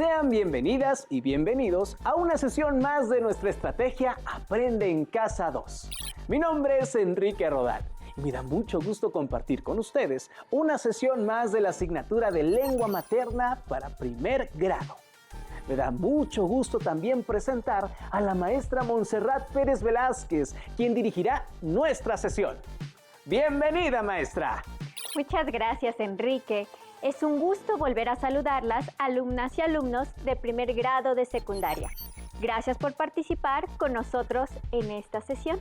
Sean bienvenidas y bienvenidos a una sesión más de nuestra estrategia Aprende en Casa 2. Mi nombre es Enrique Rodal y me da mucho gusto compartir con ustedes una sesión más de la asignatura de lengua materna para primer grado. Me da mucho gusto también presentar a la maestra Montserrat Pérez Velázquez, quien dirigirá nuestra sesión. ¡Bienvenida, maestra! Muchas gracias, Enrique. Es un gusto volver a saludarlas, alumnas y alumnos de primer grado de secundaria. Gracias por participar con nosotros en esta sesión.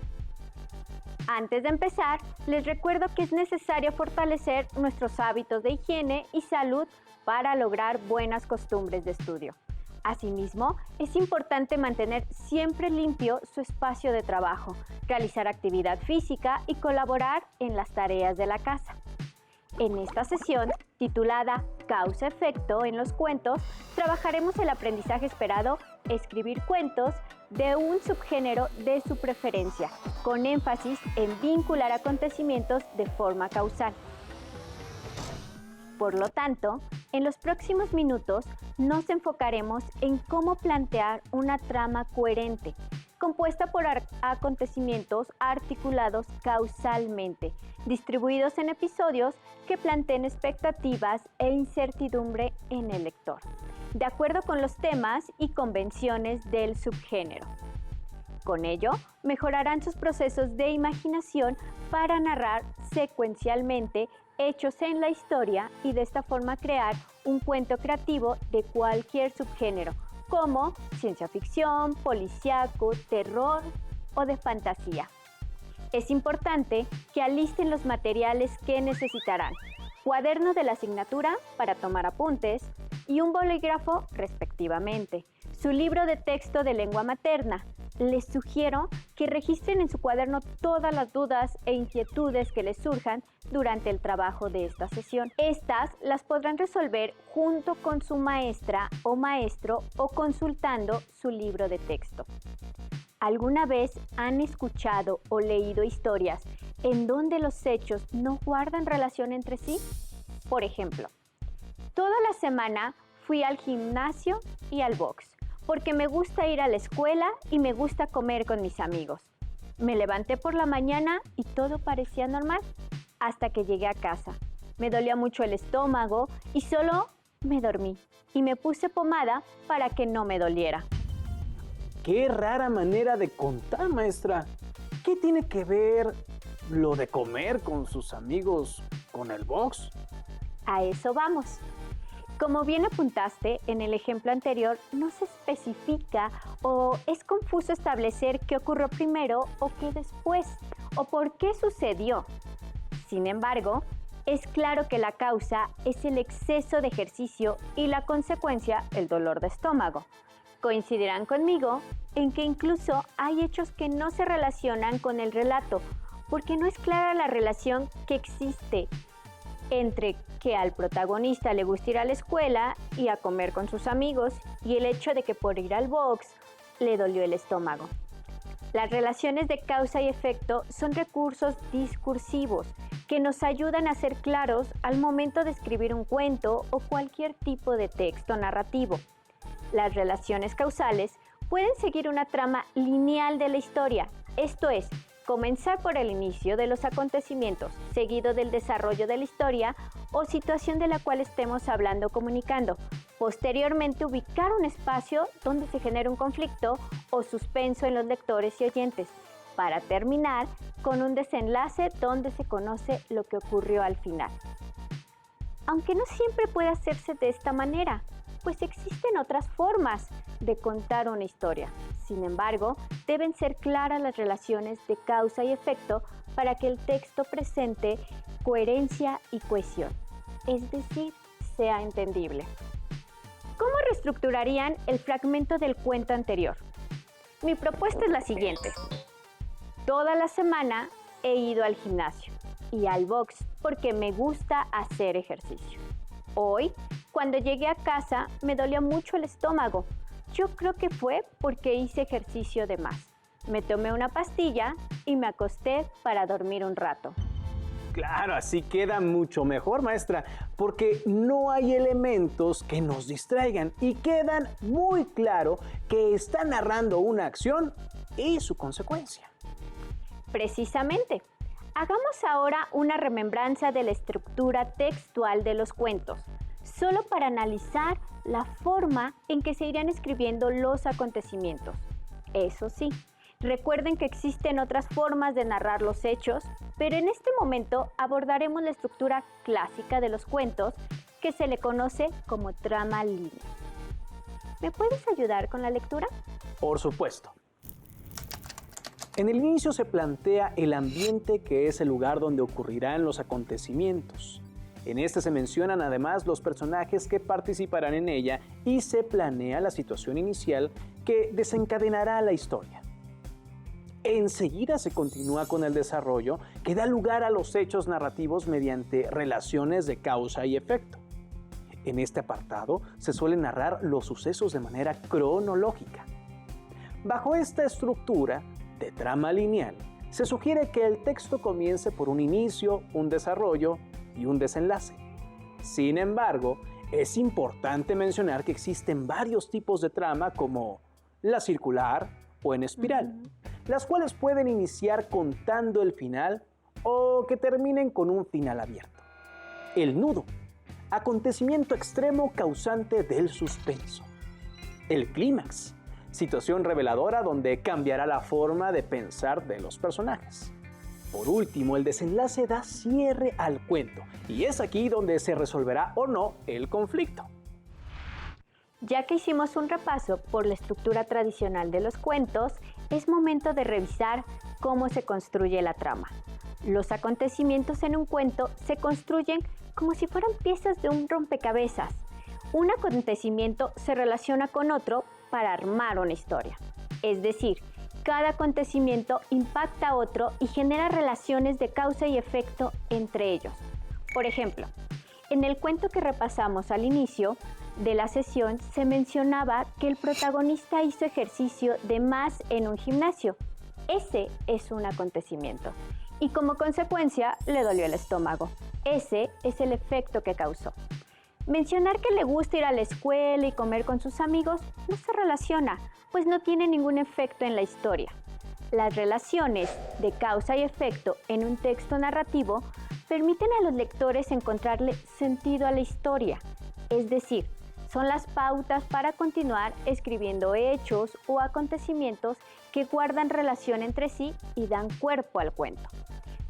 Antes de empezar, les recuerdo que es necesario fortalecer nuestros hábitos de higiene y salud para lograr buenas costumbres de estudio. Asimismo, es importante mantener siempre limpio su espacio de trabajo, realizar actividad física y colaborar en las tareas de la casa. En esta sesión, titulada Causa-efecto en los cuentos, trabajaremos el aprendizaje esperado, escribir cuentos de un subgénero de su preferencia, con énfasis en vincular acontecimientos de forma causal. Por lo tanto, en los próximos minutos nos enfocaremos en cómo plantear una trama coherente, compuesta por acontecimientos articulados causalmente, distribuidos en episodios que planteen expectativas e incertidumbre en el lector, de acuerdo con los temas y convenciones del subgénero. Con ello, mejorarán sus procesos de imaginación para narrar secuencialmente hechos en la historia y de esta forma crear un cuento creativo de cualquier subgénero, como ciencia ficción, policíaco, terror o de fantasía. Es importante que alisten los materiales que necesitarán: cuaderno de la asignatura para tomar apuntes y un bolígrafo respectivamente, su libro de texto de lengua materna. Les sugiero que registren en su cuaderno todas las dudas e inquietudes que les surjan durante el trabajo de esta sesión. Estas las podrán resolver junto con su maestra o maestro o consultando su libro de texto. ¿Alguna vez han escuchado o leído historias en donde los hechos no guardan relación entre sí? Por ejemplo, toda la semana fui al gimnasio y al box, porque me gusta ir a la escuela y me gusta comer con mis amigos. Me levanté por la mañana y todo parecía normal, hasta que llegué a casa. Me dolía mucho el estómago y solo me dormí y me puse pomada para que no me doliera. ¡Qué rara manera de contar, maestra! ¿Qué tiene que ver lo de comer con sus amigos con el box? A eso vamos. Como bien apuntaste, en el ejemplo anterior no se especifica o es confuso establecer qué ocurrió primero o qué después, o por qué sucedió. Sin embargo, es claro que la causa es el exceso de ejercicio y la consecuencia, el dolor de estómago. Coincidirán conmigo en que incluso hay hechos que no se relacionan con el relato, porque no es clara la relación que existe entre que al protagonista le gusta ir a la escuela y a comer con sus amigos y el hecho de que por ir al box le dolió el estómago. Las relaciones de causa y efecto son recursos discursivos que nos ayudan a ser claros al momento de escribir un cuento o cualquier tipo de texto narrativo. Las relaciones causales pueden seguir una trama lineal de la historia, esto es, comenzar por el inicio de los acontecimientos, seguido del desarrollo de la historia o situación de la cual estemos hablando o comunicando. Posteriormente, ubicar un espacio donde se genere un conflicto o suspenso en los lectores y oyentes, para terminar con un desenlace donde se conoce lo que ocurrió al final. Aunque no siempre puede hacerse de esta manera, pues existen otras formas de contar una historia. Sin embargo, deben ser claras las relaciones de causa y efecto para que el texto presente coherencia y cohesión, es decir, sea entendible. ¿Cómo reestructurarían el fragmento del cuento anterior? Mi propuesta es la siguiente. Toda la semana he ido al gimnasio y al box porque me gusta hacer ejercicio. Hoy, cuando llegué a casa, me dolía mucho el estómago. Yo creo que fue porque hice ejercicio de más. Me tomé una pastilla y me acosté para dormir un rato. Claro, así queda mucho mejor, maestra, porque no hay elementos que nos distraigan y quedan muy claro que está narrando una acción y su consecuencia. Precisamente. Hagamos ahora una remembranza de la estructura textual de los cuentos, solo para analizar la forma en que se irán escribiendo los acontecimientos. Eso sí, recuerden que existen otras formas de narrar los hechos, pero en este momento abordaremos la estructura clásica de los cuentos, que se le conoce como trama lineal. ¿Me puedes ayudar con la lectura? Por supuesto. En el inicio se plantea el ambiente, que es el lugar donde ocurrirán los acontecimientos. En este se mencionan además los personajes que participarán en ella y se planea la situación inicial que desencadenará la historia. Enseguida se continúa con el desarrollo, que da lugar a los hechos narrativos mediante relaciones de causa y efecto. En este apartado se suelen narrar los sucesos de manera cronológica. Bajo esta estructura de trama lineal, se sugiere que el texto comience por un inicio, un desarrollo y un desenlace. Sin embargo, es importante mencionar que existen varios tipos de trama, como la circular o en espiral, las cuales pueden iniciar contando el final o que terminen con un final abierto. El nudo, acontecimiento extremo causante del suspenso. El clímax, situación reveladora donde cambiará la forma de pensar de los personajes. Por último, el desenlace da cierre al cuento y es aquí donde se resolverá o no el conflicto. Ya que hicimos un repaso por la estructura tradicional de los cuentos, es momento de revisar cómo se construye la trama. Los acontecimientos en un cuento se construyen como si fueran piezas de un rompecabezas. Un acontecimiento se relaciona con otro para armar una historia. Es decir, cada acontecimiento impacta a otro y genera relaciones de causa y efecto entre ellos. Por ejemplo, en el cuento que repasamos al inicio de la sesión se mencionaba que el protagonista hizo ejercicio de más en un gimnasio. Ese es un acontecimiento. Y como consecuencia le dolió el estómago. Ese es el efecto que causó. Mencionar que le gusta ir a la escuela y comer con sus amigos no se relaciona, pues no tiene ningún efecto en la historia. Las relaciones de causa y efecto en un texto narrativo permiten a los lectores encontrarle sentido a la historia, es decir, son las pautas para continuar escribiendo hechos o acontecimientos que guardan relación entre sí y dan cuerpo al cuento.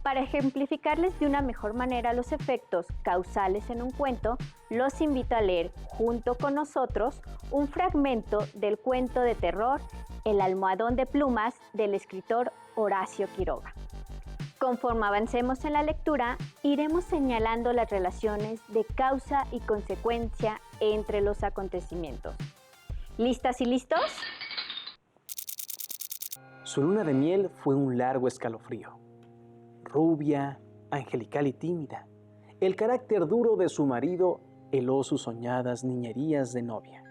Para ejemplificarles de una mejor manera los efectos causales en un cuento, los invito a leer junto con nosotros un fragmento del cuento de terror El almohadón de plumas del escritor Horacio Quiroga. Conforme avancemos en la lectura, iremos señalando las relaciones de causa y consecuencia entre los acontecimientos. ¿Listas y listos? Su luna de miel fue un largo escalofrío. Rubia, angelical y tímida, el carácter duro de su marido heló sus soñadas niñerías de novia.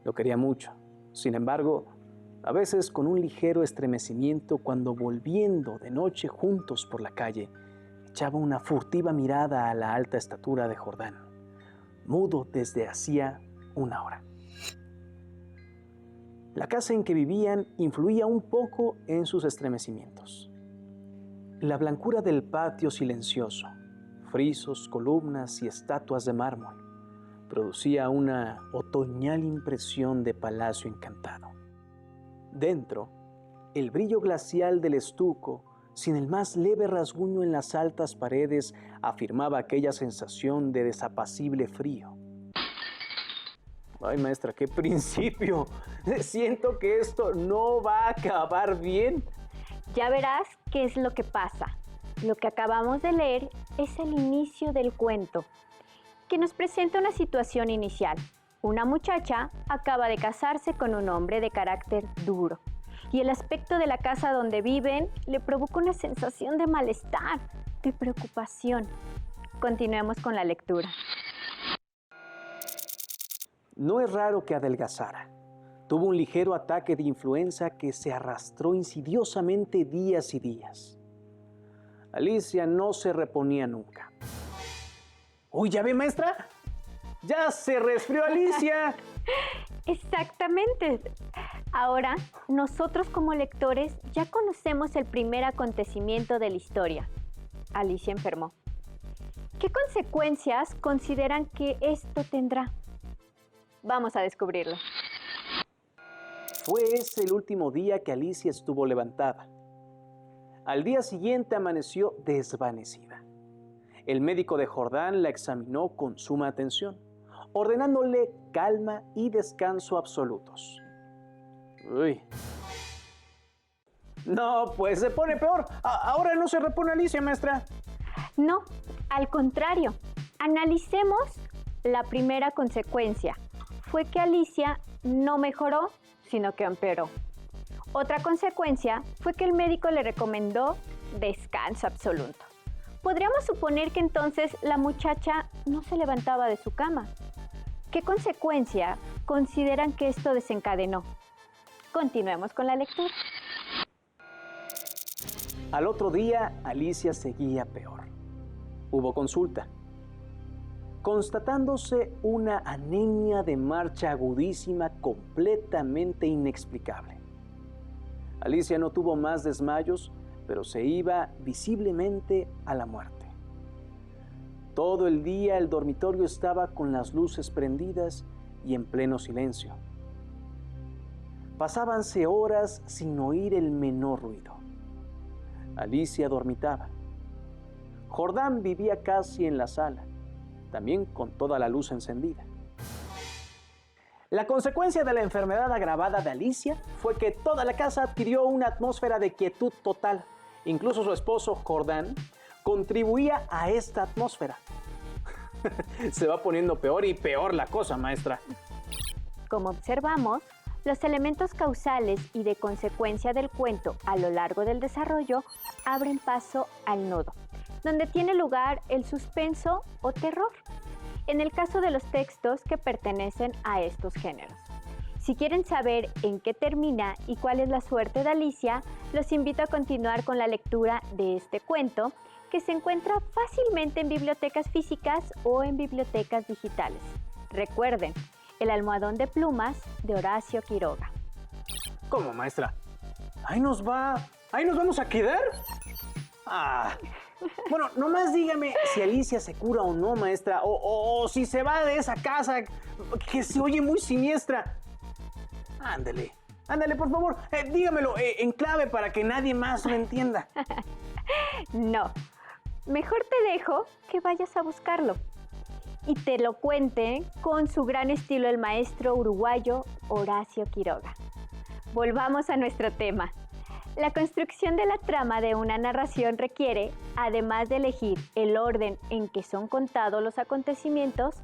Lo quería mucho, sin embargo, a veces con un ligero estremecimiento cuando volviendo de noche juntos por la calle, echaba una furtiva mirada a la alta estatura de Jordán, mudo desde hacía una hora. La casa en que vivían influía un poco en sus estremecimientos. La blancura del patio silencioso, frisos, columnas y estatuas de mármol, producía una otoñal impresión de palacio encantado. Dentro, el brillo glacial del estuco, sin el más leve rasguño en las altas paredes, afirmaba aquella sensación de desapacible frío. Ay, maestra, qué principio. Siento que esto no va a acabar bien. Ya verás qué es lo que pasa. Lo que acabamos de leer es el inicio del cuento, que nos presenta una situación inicial. Una muchacha acaba de casarse con un hombre de carácter duro y el aspecto de la casa donde viven le provoca una sensación de malestar, de preocupación. Continuemos con la lectura. No es raro que adelgazara. Tuvo un ligero ataque de influenza que se arrastró insidiosamente días y días. Alicia no se reponía nunca. ¡Uy, ya ve, maestra! ¡Ya se resfrió Alicia! Exactamente. Ahora, nosotros como lectores ya conocemos el primer acontecimiento de la historia. Alicia enfermó. ¿Qué consecuencias consideran que esto tendrá? Vamos a descubrirlo. Fue ese el último día que Alicia estuvo levantada. Al día siguiente amaneció desvanecida. El médico de Jordán la examinó con suma atención, ordenándole calma y descanso absolutos. Uy. No, pues se pone peor. Ahora no se repone Alicia, maestra. No, al contrario. Analicemos la primera consecuencia. Fue que Alicia no mejoró, sino que empeoró. Otra consecuencia fue que el médico le recomendó descanso absoluto. Podríamos suponer que entonces la muchacha no se levantaba de su cama. ¿Qué consecuencia consideran que esto desencadenó? Continuemos con la lectura. Al otro día, Alicia seguía peor. Hubo consulta, constatándose una anemia de marcha agudísima completamente inexplicable. Alicia no tuvo más desmayos, pero se iba visiblemente a la muerte. Todo el día el dormitorio estaba con las luces prendidas y en pleno silencio. Pasábanse horas sin oír el menor ruido. Alicia dormitaba. Jordán vivía casi en la sala, también con toda la luz encendida. La consecuencia de la enfermedad agravada de Alicia fue que toda la casa adquirió una atmósfera de quietud total. Incluso su esposo, Jordán, contribuía a esta atmósfera. Se va poniendo peor y peor la cosa, maestra. Como observamos, los elementos causales y de consecuencia del cuento a lo largo del desarrollo abren paso al nudo, donde tiene lugar el suspenso o terror, en el caso de los textos que pertenecen a estos géneros. Si quieren saber en qué termina y cuál es la suerte de Alicia, los invito a continuar con la lectura de este cuento, que se encuentra fácilmente en bibliotecas físicas o en bibliotecas digitales. Recuerden, El almohadón de plumas de Horacio Quiroga. ¿Cómo, maestra? ¿Ahí nos vamos a quedar? Bueno, nomás dígame si Alicia se cura o no, maestra, o si se va de esa casa que se oye muy siniestra. Ándale, por favor, dígamelo en clave para que nadie más lo entienda. No, mejor te dejo que vayas a buscarlo y te lo cuente con su gran estilo el maestro uruguayo Horacio Quiroga. Volvamos a nuestro tema. La construcción de la trama de una narración requiere, además de elegir el orden en que son contados los acontecimientos,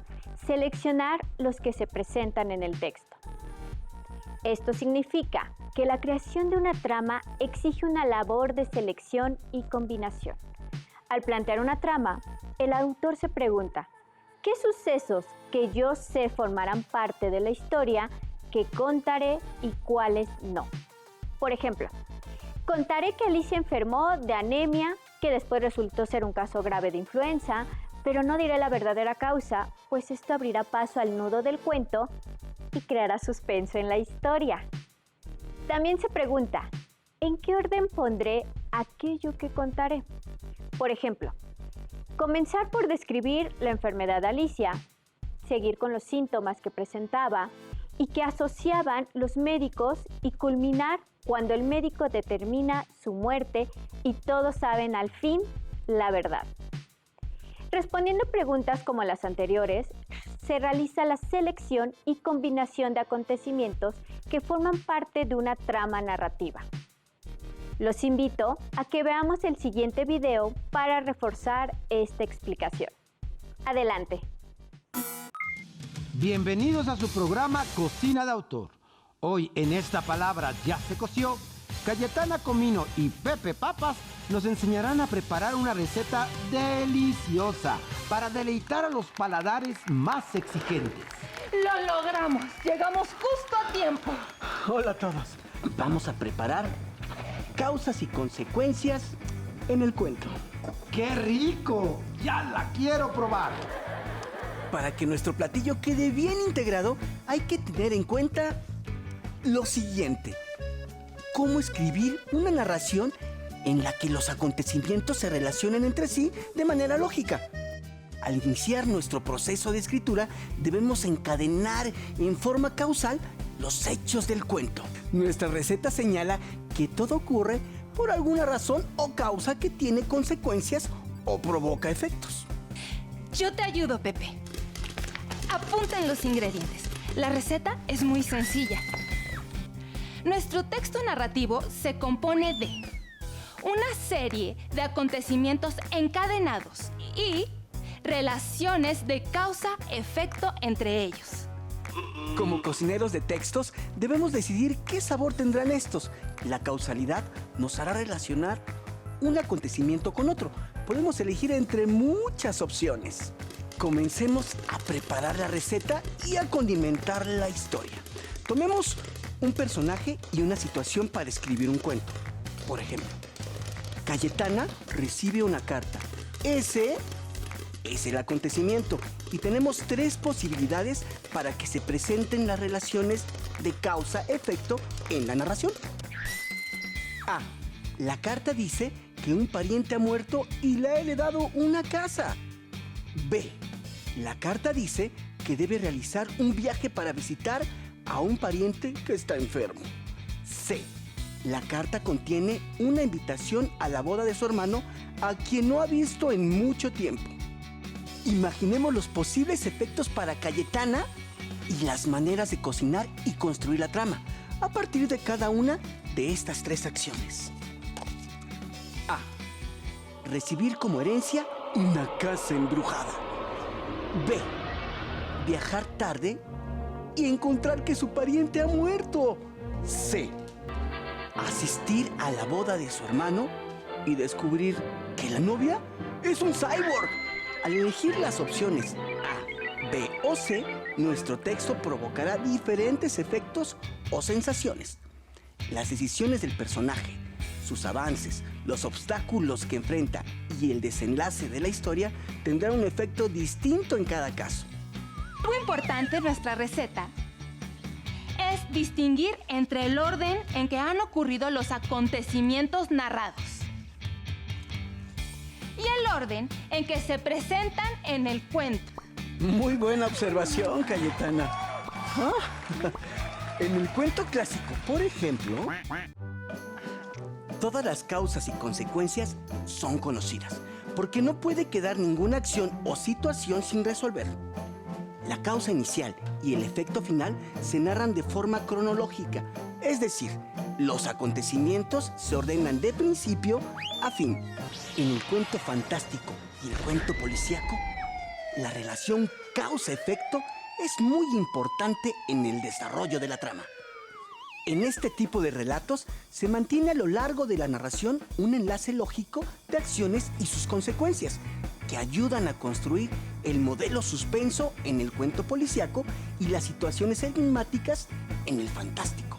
seleccionar los que se presentan en el texto. Esto significa que la creación de una trama exige una labor de selección y combinación. Al plantear una trama, el autor se pregunta, ¿qué sucesos que yo sé formarán parte de la historia que contaré y cuáles no? Por ejemplo, contaré que Alicia enfermó de anemia, que después resultó ser un caso grave de influenza, pero no diré la verdadera causa, pues esto abrirá paso al nudo del cuento y creará suspenso en la historia. También se pregunta, ¿en qué orden pondré aquello que contaré? Por ejemplo, comenzar por describir la enfermedad de Alicia, seguir con los síntomas que presentaba y que asociaban los médicos y culminar cuando el médico determina su muerte y todos saben al fin la verdad. Respondiendo preguntas como las anteriores, se realiza la selección y combinación de acontecimientos que forman parte de una trama narrativa. Los invito a que veamos el siguiente video para reforzar esta explicación. Adelante. Bienvenidos a su programa Cocina de Autor. Hoy en Esta Palabra Ya se Coció, Cayetana Comino y Pepe Papas nos enseñarán a preparar una receta deliciosa para deleitar a los paladares más exigentes. ¡Lo logramos! Llegamos justo a tiempo. Hola a todos. Vamos a preparar causas y consecuencias en el cuento. ¡Qué rico! ¡Ya la quiero probar! Para que nuestro platillo quede bien integrado, hay que tener en cuenta lo siguiente. Cómo escribir una narración en la que los acontecimientos se relacionen entre sí de manera lógica. Al iniciar nuestro proceso de escritura, debemos encadenar en forma causal los hechos del cuento. Nuestra receta señala que todo ocurre por alguna razón o causa que tiene consecuencias o provoca efectos. Yo te ayudo, Pepe. Apunten los ingredientes. La receta es muy sencilla. Nuestro texto narrativo se compone de una serie de acontecimientos encadenados y relaciones de causa-efecto entre ellos. Como cocineros de textos, debemos decidir qué sabor tendrán estos. La causalidad nos hará relacionar un acontecimiento con otro. Podemos elegir entre muchas opciones. Comencemos a preparar la receta y a condimentar la historia. Tomemos un personaje y una situación para escribir un cuento. Por ejemplo, Cayetana recibe una carta. Ese es el acontecimiento y tenemos 3 posibilidades para que se presenten las relaciones de causa-efecto en la narración. A. La carta dice que un pariente ha muerto y le ha heredado una casa. B. La carta dice que debe realizar un viaje para visitar a un pariente que está enfermo. C. La carta contiene una invitación a la boda de su hermano a quien no ha visto en mucho tiempo. Imaginemos los posibles efectos para Cayetana y las maneras de cocinar y construir la trama a partir de cada una de estas 3 acciones. A. Recibir como herencia una casa embrujada. B. Viajar tarde y encontrar que su pariente ha muerto. C. Asistir a la boda de su hermano y descubrir que la novia es un cyborg. Al elegir las opciones A, B o C, nuestro texto provocará diferentes efectos o sensaciones. Las decisiones del personaje, sus avances, los obstáculos que enfrenta y el desenlace de la historia tendrán un efecto distinto en cada caso. Lo importante en nuestra receta es distinguir entre el orden en que han ocurrido los acontecimientos narrados y el orden en que se presentan en el cuento. Muy buena observación, Cayetana. En el cuento clásico, por ejemplo, todas las causas y consecuencias son conocidas, porque no puede quedar ninguna acción o situación sin resolver. La causa inicial y el efecto final se narran de forma cronológica, es decir, los acontecimientos se ordenan de principio a fin. En el cuento fantástico y el cuento policíaco, la relación causa-efecto es muy importante en el desarrollo de la trama. En este tipo de relatos se mantiene a lo largo de la narración un enlace lógico de acciones y sus consecuencias, que ayudan a construir el modelo suspenso en el cuento policíaco y las situaciones enigmáticas en el fantástico.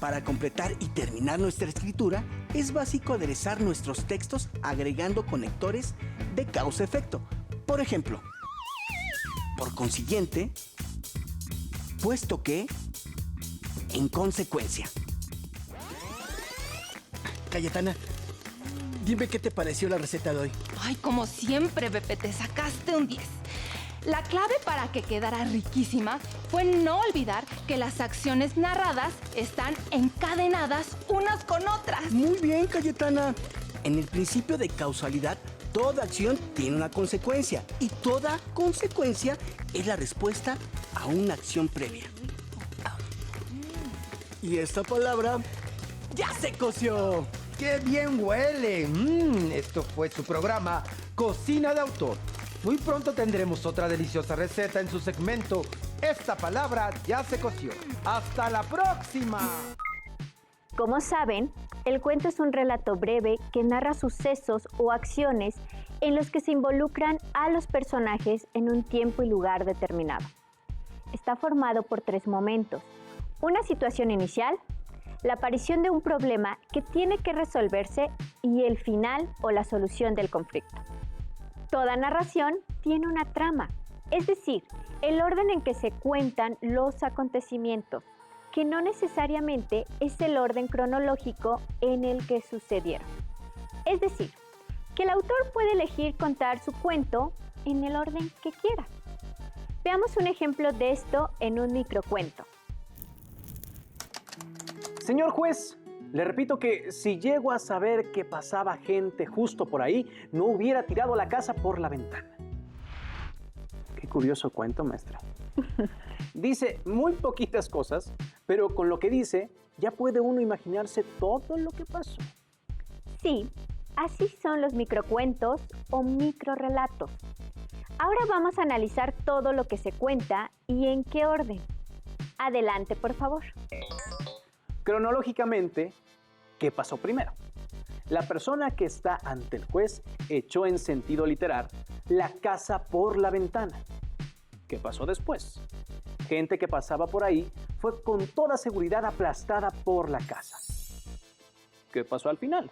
Para completar y terminar nuestra escritura, es básico aderezar nuestros textos agregando conectores de causa-efecto. Por ejemplo, por consiguiente, puesto que, en consecuencia. Cayetana, dime qué te pareció la receta de hoy. Ay, como siempre, Pepe, te sacaste un 10. La clave para que quedara riquísima fue no olvidar que las acciones narradas están encadenadas unas con otras. Muy bien, Cayetana. En el principio de causalidad, toda acción tiene una consecuencia y toda consecuencia es la respuesta a una acción previa. Y esta palabra ya se coció. ¡Qué bien huele! Esto fue su programa Cocina de Autor. Muy pronto tendremos otra deliciosa receta en su segmento Esta palabra ya se coció. ¡Hasta la próxima! Como saben, el cuento es un relato breve que narra sucesos o acciones en los que se involucran a los personajes en un tiempo y lugar determinado. Está formado por 3 momentos: una situación inicial, la aparición de un problema que tiene que resolverse y el final o la solución del conflicto. Toda narración tiene una trama, es decir, el orden en que se cuentan los acontecimientos, que no necesariamente es el orden cronológico en el que sucedieron. Es decir, que el autor puede elegir contar su cuento en el orden que quiera. Veamos un ejemplo de esto en un microcuento. Señor juez, le repito que si llego a saber que pasaba gente justo por ahí, no hubiera tirado la casa por la ventana. Qué curioso cuento, maestra. Dice muy poquitas cosas, pero con lo que dice ya puede uno imaginarse todo lo que pasó. Sí, así son los microcuentos o microrelatos. Ahora vamos a analizar todo lo que se cuenta y en qué orden. Adelante, por favor. Cronológicamente, ¿qué pasó primero? La persona que está ante el juez echó en sentido literal la casa por la ventana. ¿Qué pasó después? Gente que pasaba por ahí fue con toda seguridad aplastada por la casa. ¿Qué pasó al final?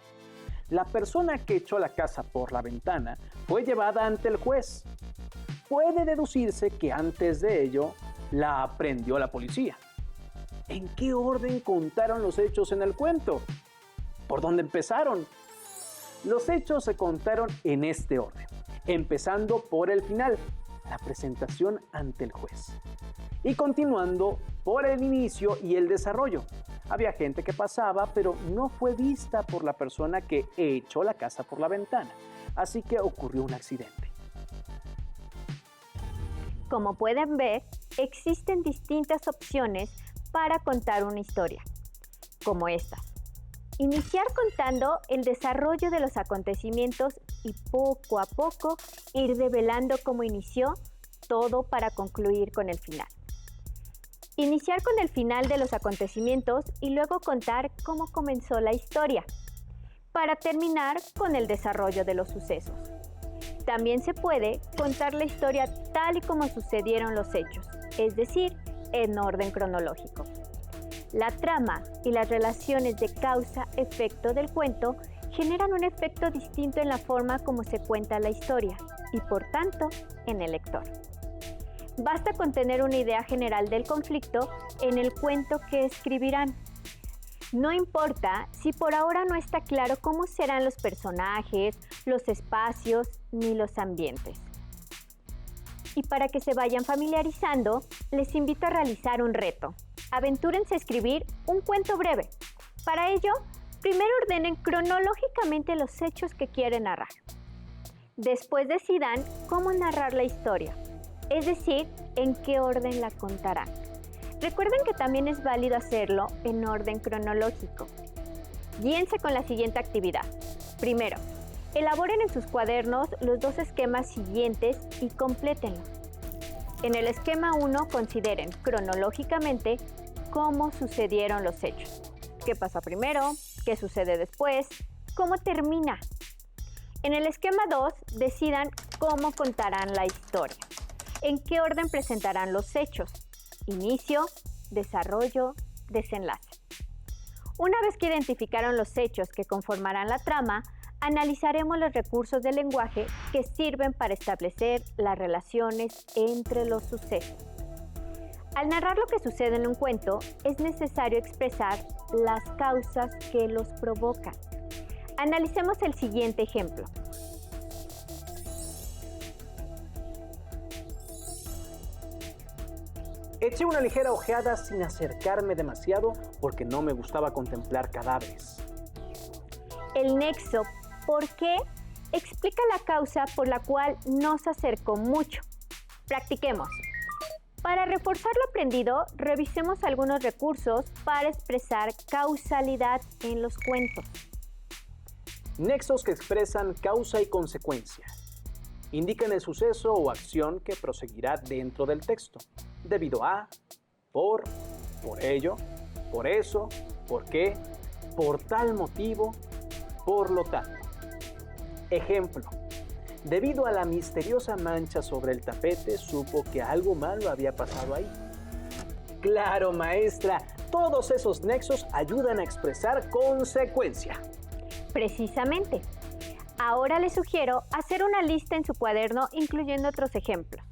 La persona que echó la casa por la ventana fue llevada ante el juez. Puede deducirse que antes de ello la aprehendió la policía. ¿En qué orden contaron los hechos en el cuento? ¿Por dónde empezaron? Los hechos se contaron en este orden, empezando por el final, la presentación ante el juez, y continuando por el inicio y el desarrollo. Había gente que pasaba, pero no fue vista por la persona que echó la casa por la ventana, así que ocurrió un accidente. Como pueden ver, existen distintas opciones para contar una historia, como estas. Iniciar contando el desarrollo de los acontecimientos y poco a poco ir develando cómo inició todo para concluir con el final. Iniciar con el final de los acontecimientos y luego contar cómo comenzó la historia, para terminar con el desarrollo de los sucesos. También se puede contar la historia tal y como sucedieron los hechos, es decir, en orden cronológico. La trama y las relaciones de causa-efecto del cuento generan un efecto distinto en la forma como se cuenta la historia y, por tanto, en el lector. Basta con tener una idea general del conflicto en el cuento que escribirán. No importa si por ahora no está claro cómo serán los personajes, los espacios ni los ambientes. Y para que se vayan familiarizando, les invito a realizar un reto. Aventúrense a escribir un cuento breve. Para ello, primero ordenen cronológicamente los hechos que quieren narrar. Después decidan cómo narrar la historia, es decir, en qué orden la contarán. Recuerden que también es válido hacerlo en orden cronológico. Guíense con la siguiente actividad. Primero, elaboren en sus cuadernos los dos esquemas siguientes y complétenlos. En el esquema 1 consideren cronológicamente cómo sucedieron los hechos. ¿Qué pasa primero? ¿Qué sucede después? ¿Cómo termina? En el esquema 2 decidan cómo contarán la historia. ¿En qué orden presentarán los hechos? Inicio, desarrollo, desenlace. Una vez que identificaron los hechos que conformarán la trama, analizaremos los recursos del lenguaje que sirven para establecer las relaciones entre los sucesos. Al narrar lo que sucede en un cuento, es necesario expresar las causas que los provocan. Analicemos el siguiente ejemplo. Eché una ligera ojeada sin acercarme demasiado porque no me gustaba contemplar cadáveres. El nexo ¿por qué? Explica la causa por la cual no se acercó mucho. Practiquemos. Para reforzar lo aprendido, revisemos algunos recursos para expresar causalidad en los cuentos. Nexos que expresan causa y consecuencia. Indican el suceso o acción que proseguirá dentro del texto. Debido a, por ello, por eso, por qué, por tal motivo, por lo tanto. Ejemplo. Debido a la misteriosa mancha sobre el tapete, supo que algo malo había pasado ahí. Claro, maestra, Todos esos nexos ayudan a expresar consecuencia. Precisamente. Ahora les sugiero hacer una lista en su cuaderno incluyendo otros ejemplos.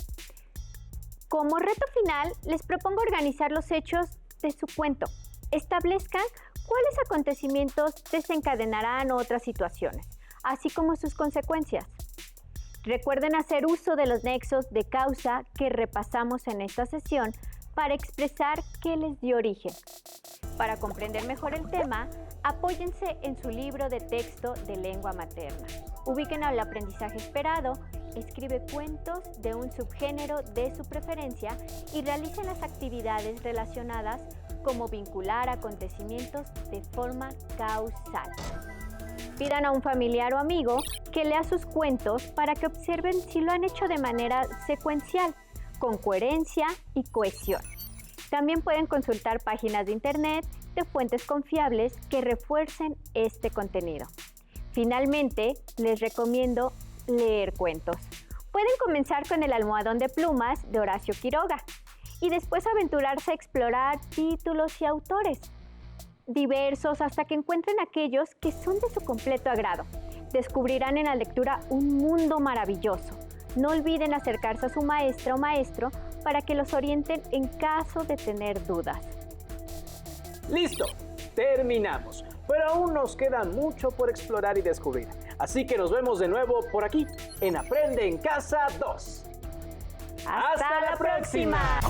Como reto final, les propongo organizar los hechos de su cuento. Establezcan cuáles acontecimientos desencadenarán otras situaciones, así como sus consecuencias. Recuerden hacer uso de los nexos de causa que repasamos en esta sesión para expresar qué les dio origen. Para comprender mejor el tema, apóyense en su libro de texto de lengua materna. Ubiquen al aprendizaje esperado, escribe cuentos de un subgénero de su preferencia y realicen las actividades relacionadas como vincular acontecimientos de forma causal. Pidan a un familiar o amigo que lea sus cuentos para que observen si lo han hecho de manera secuencial, con coherencia y cohesión. También pueden consultar páginas de internet de fuentes confiables que refuercen este contenido. Finalmente, les recomiendo leer cuentos. Pueden comenzar con El almohadón de plumas de Horacio Quiroga y después aventurarse a explorar títulos y autores diversos hasta que encuentren aquellos que son de su completo agrado. Descubrirán en la lectura un mundo maravilloso. No olviden acercarse a su maestra o maestro para que los orienten en caso de tener dudas. ¡Listo! Terminamos. Pero aún nos queda mucho por explorar y descubrir. Así que nos vemos de nuevo por aquí, en Aprende en Casa 2. ¡Hasta la próxima!